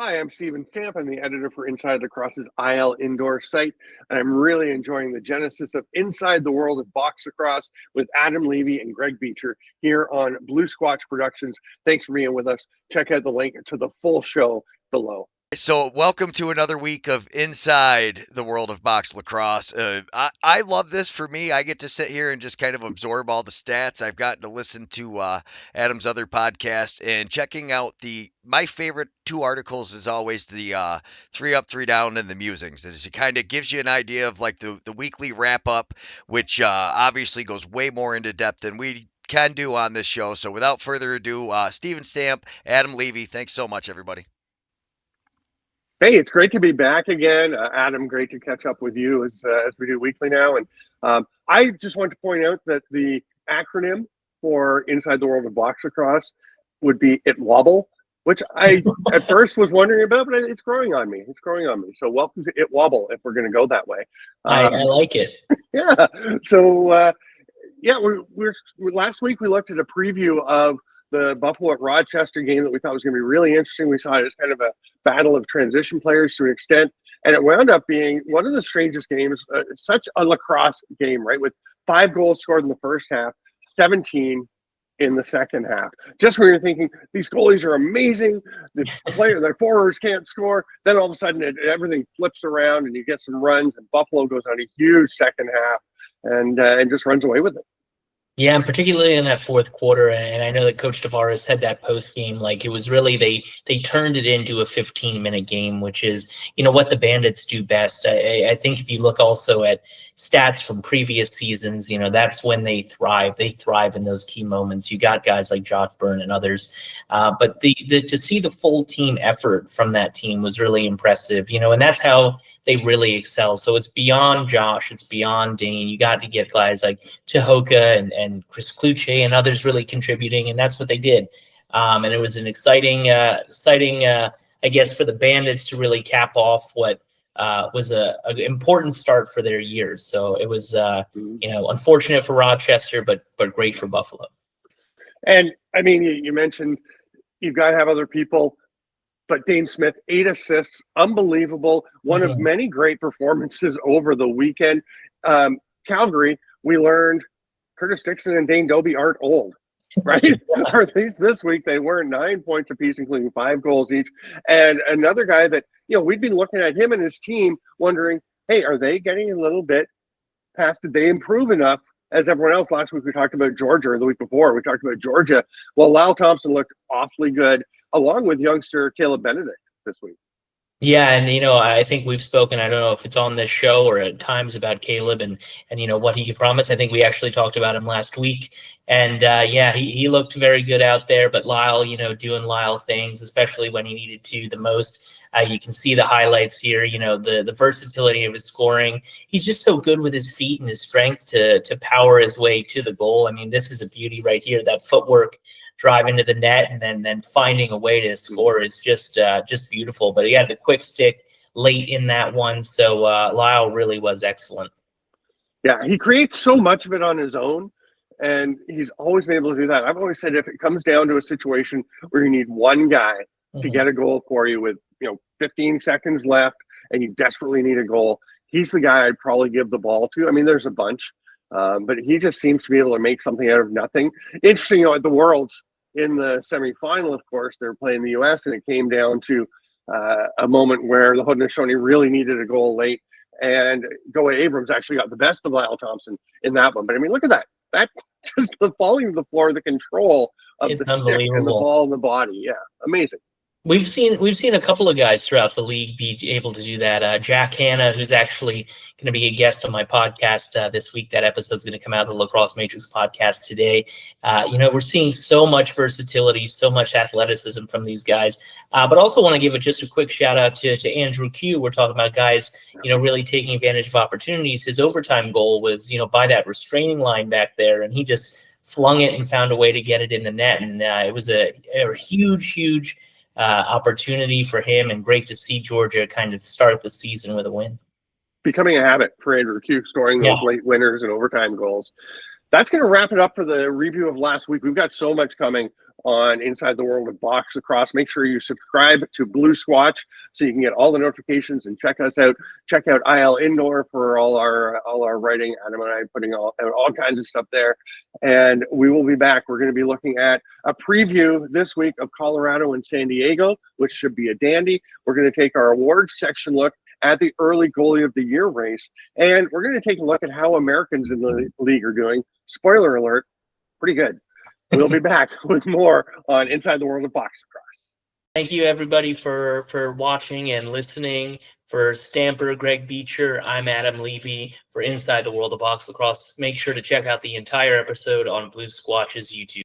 Hi, I'm Steven Stamp. I'm the editor for Inside Lacrosse's IL Indoor site, and I'm really enjoying the genesis of Inside the World of Box Lacrosse with Adam Levy and Greg Beecher here on Blue Squatch Productions. Thanks for being with us. Check out the link to the full show below. So, welcome to another week of Inside the World of Box Lacrosse. I love this. For me, I get to sit here and just kind of absorb all the stats. I've gotten to listen to Adam's other podcast and checking out my favorite two articles is always the 3 up, 3 down, and the musings. It kind of gives you an idea of like the weekly wrap up, which obviously goes way more into depth than we can do on this show. So, without further ado, Steven Stamp, Adam Levy, thanks so much, everybody. Hey, it's great to be back again. Adam, great to catch up with you as we do weekly now. And I just want to point out that the acronym for Inside the World of Box Lacrosse would be It Wobble, which I at first was wondering about, but it's growing on me. It's growing on me. So welcome to It Wobble if we're going to go that way. I like it. Yeah. So, we're last week we looked at a preview of the Buffalo at Rochester game that we thought was going to be really interesting. We saw it as kind of a battle of transition players to an extent, and it wound up being one of the strangest games, such a lacrosse game, right? With 5 goals scored in the first half, 17 in the second half. Just when you're thinking these goalies are amazing, the forwards can't score, then all of a sudden everything flips around and you get some runs, and Buffalo goes on a huge second half and just runs away with it. Yeah, and particularly in that fourth quarter, and I know that Coach Tavares said that post game, like it was really they turned it into a 15-minute game, which is what the Bandits do best. I think if you look also at stats from previous seasons, that's when they thrive. They thrive in those key moments. You got guys like Josh Byrne and others, but to see the full team effort from that team was really impressive. And that's how they really excel. So it's beyond Josh, it's beyond Dane. You got to get guys like Tehoka and Chris Kluche and others really contributing, and that's what they did. And it was an exciting, I guess, for the Bandits to really cap off what was an important start for their years. So it was, unfortunate for Rochester, but great for Buffalo. And I mean, you mentioned you've got to have other people. But Dane Smith, 8 assists, unbelievable. One of many great performances over the weekend. Calgary, we learned Curtis Dixon and Dane Dobie aren't old, right? Or at least this week they were 9 points apiece, including 5 goals each. And another guy that, we'd been looking at him and his team wondering, hey, are they getting a little bit past? Did they improve enough? As everyone else, last week we talked about Georgia, or the week before we talked about Georgia. Well, Lyle Thompson looked awfully good, along with youngster Caleb Benedict this week. Yeah, and I think we've spoken, I don't know if it's on this show or at times, about Caleb and what he could promise. I think we actually talked about him last week. And he looked very good out there, but Lyle, doing Lyle things, especially when he needed to the most. You can see the highlights here, the versatility of his scoring. He's just so good with his feet and his strength to power his way to the goal. I mean, this is a beauty right here. That footwork, drive into the net, and then finding a way to score is just beautiful. But he had the quick stick late in that one, so Lyle really was excellent. Yeah, he creates so much of it on his own, and he's always been able to do that. I've always said if it comes down to a situation where you need one guy to get a goal for you with 15 seconds left and you desperately need a goal, he's the guy I'd probably give the ball to. I mean, there's a bunch, but he just seems to be able to make something out of nothing. Interesting, at the Worlds in the semifinal, of course, they're playing the U.S., and it came down to a moment where the Haudenosaunee really needed a goal late, and Goa Abrams actually got the best of Lyle Thompson in that one. But I mean, look at that. That just the falling to the floor, the control of the stick and the ball in the body. Yeah, amazing. We've seen a couple of guys throughout the league be able to do that. Jack Hanna, who's actually going to be a guest on my podcast this week. That episode's going to come out of the Lacrosse Matrix podcast today. We're seeing so much versatility, so much athleticism from these guys. But also want to give just a quick shout out to Andrew Q. We're talking about guys, really taking advantage of opportunities. His overtime goal was, by that restraining line back there, and he just flung it and found a way to get it in the net. And it was a huge opportunity for him, and great to see Georgia kind of start the season with a win. Becoming a habit for Andrew Q, scoring those late winners and overtime goals. That's going to wrap it up for the review of last week. We've got so much coming on Inside the World of Box Lacrosse. Make sure you subscribe to Blue Squatch so you can get all the notifications and check us out. Check out IL Indoor for all our writing. Adam and I putting all kinds of stuff there. And we will be back. We're going to be looking at a preview this week of Colorado and San Diego, which should be a dandy. We're going to take our awards section look at the early goalie of the year race. And we're going to take a look at how Americans in the league are doing. Spoiler alert, pretty good. We'll be back with more on Inside the World of Box Lacrosse. Thank you, everybody, for watching and listening. For Stamper, Greg Beecher, I'm Adam Levy for Inside the World of Box Lacrosse. Make sure to check out the entire episode on Blue Squatch's YouTube.